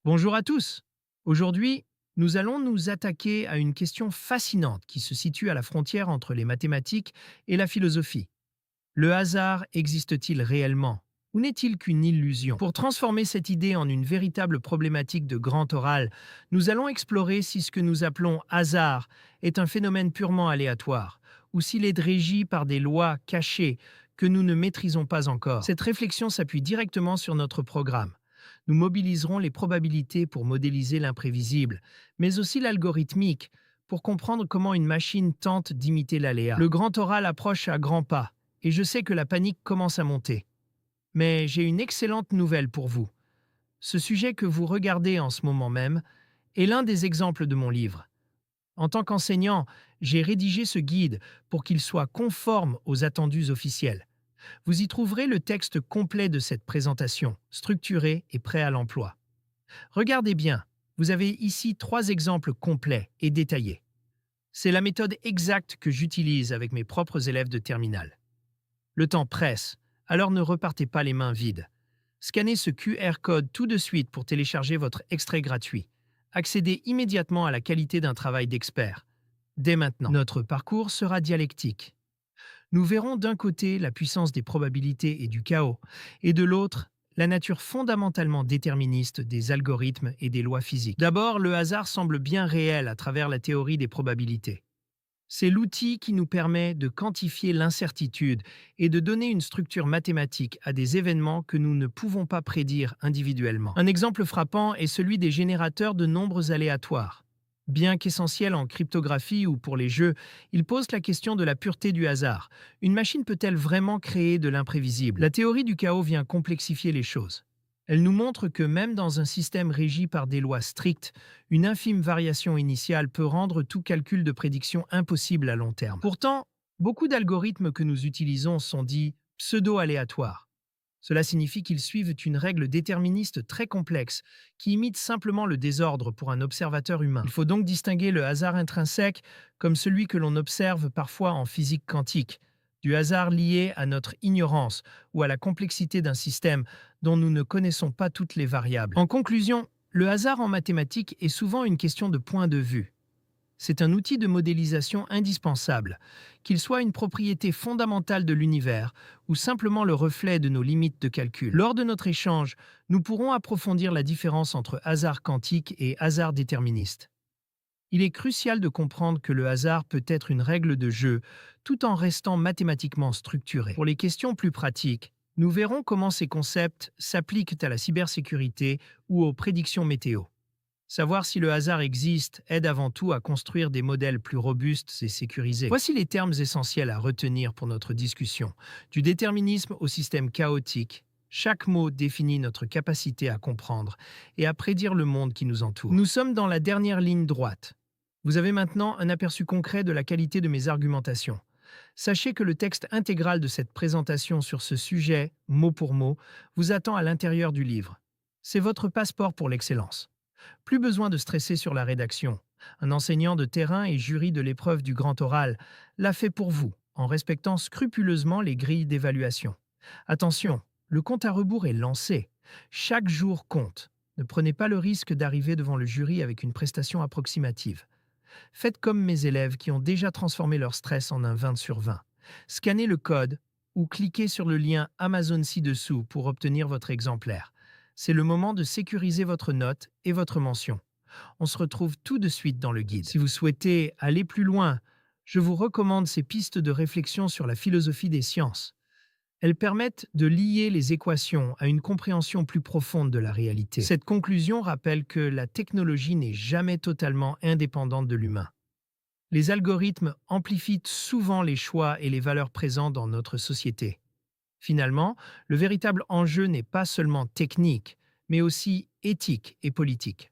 Bonjour à tous. Aujourd'hui, nous allons nous attaquer à une question fascinante qui se situe à la frontière entre les mathématiques et la philosophie. Le hasard existe-t-il réellement ou n'est-il qu'une illusion? Pour transformer cette idée en une véritable problématique de grand oral, nous allons explorer si ce que nous appelons hasard est un phénomène purement aléatoire ou s'il est régi par des lois cachées que nous ne maîtrisons pas encore. Cette réflexion s'appuie directement sur notre programme. Nous mobiliserons les probabilités pour modéliser l'imprévisible, mais aussi l'algorithmique pour comprendre comment une machine tente d'imiter l'aléa. Le grand oral approche à grands pas, et je sais que la panique commence à monter. Mais j'ai une excellente nouvelle pour vous. Ce sujet que vous regardez en ce moment même est l'un des exemples de mon livre. En tant qu'enseignant, j'ai rédigé ce guide pour qu'il soit conforme aux attendus officiels. Vous y trouverez le texte complet de cette présentation, structuré et prêt à l'emploi. Regardez bien, vous avez ici 3 exemples complets et détaillés. C'est la méthode exacte que j'utilise avec mes propres élèves de terminale. Le temps presse, alors ne repartez pas les mains vides. Scannez ce QR code tout de suite pour télécharger votre extrait gratuit. Accédez immédiatement à la qualité d'un travail d'expert. Dès maintenant, notre parcours sera dialectique. Nous verrons d'un côté la puissance des probabilités et du chaos, et de l'autre, la nature fondamentalement déterministe des algorithmes et des lois physiques. D'abord, le hasard semble bien réel à travers la théorie des probabilités. C'est l'outil qui nous permet de quantifier l'incertitude et de donner une structure mathématique à des événements que nous ne pouvons pas prédire individuellement. Un exemple frappant est celui des générateurs de nombres aléatoires. Bien qu'essentiel en cryptographie ou pour les jeux, il pose la question de la pureté du hasard. Une machine peut-elle vraiment créer de l'imprévisible? La théorie du chaos vient complexifier les choses. Elle nous montre que même dans un système régi par des lois strictes, une infime variation initiale peut rendre tout calcul de prédiction impossible à long terme. Pourtant, beaucoup d'algorithmes que nous utilisons sont dits pseudo-aléatoires. Cela signifie qu'ils suivent une règle déterministe très complexe qui imite simplement le désordre pour un observateur humain. Il faut donc distinguer le hasard intrinsèque comme celui que l'on observe parfois en physique quantique, du hasard lié à notre ignorance ou à la complexité d'un système dont nous ne connaissons pas toutes les variables. En conclusion, le hasard en mathématiques est souvent une question de point de vue. C'est un outil de modélisation indispensable, qu'il soit une propriété fondamentale de l'univers ou simplement le reflet de nos limites de calcul. Lors de notre échange, nous pourrons approfondir la différence entre hasard quantique et hasard déterministe. Il est crucial de comprendre que le hasard peut être une règle de jeu tout en restant mathématiquement structuré. Pour les questions plus pratiques, nous verrons comment ces concepts s'appliquent à la cybersécurité ou aux prédictions météo. Savoir si le hasard existe aide avant tout à construire des modèles plus robustes et sécurisés. Voici les termes essentiels à retenir pour notre discussion. Du déterminisme au système chaotique, chaque mot définit notre capacité à comprendre et à prédire le monde qui nous entoure. Nous sommes dans la dernière ligne droite. Vous avez maintenant un aperçu concret de la qualité de mes argumentations. Sachez que le texte intégral de cette présentation sur ce sujet, mot pour mot, vous attend à l'intérieur du livre. C'est votre passeport pour l'excellence. Plus besoin de stresser sur la rédaction. Un enseignant de terrain et jury de l'épreuve du grand oral l'a fait pour vous, en respectant scrupuleusement les grilles d'évaluation. Attention, le compte à rebours est lancé. Chaque jour compte. Ne prenez pas le risque d'arriver devant le jury avec une prestation approximative. Faites comme mes élèves qui ont déjà transformé leur stress en un 20 sur 20. Scannez le code ou cliquez sur le lien Amazon ci-dessous pour obtenir votre exemplaire. C'est le moment de sécuriser votre note et votre mention. On se retrouve tout de suite dans le guide. Si vous souhaitez aller plus loin, je vous recommande ces pistes de réflexion sur la philosophie des sciences. Elles permettent de lier les équations à une compréhension plus profonde de la réalité. Cette conclusion rappelle que la technologie n'est jamais totalement indépendante de l'humain. Les algorithmes amplifient souvent les choix et les valeurs présents dans notre société. Finalement, le véritable enjeu n'est pas seulement technique, mais aussi éthique et politique.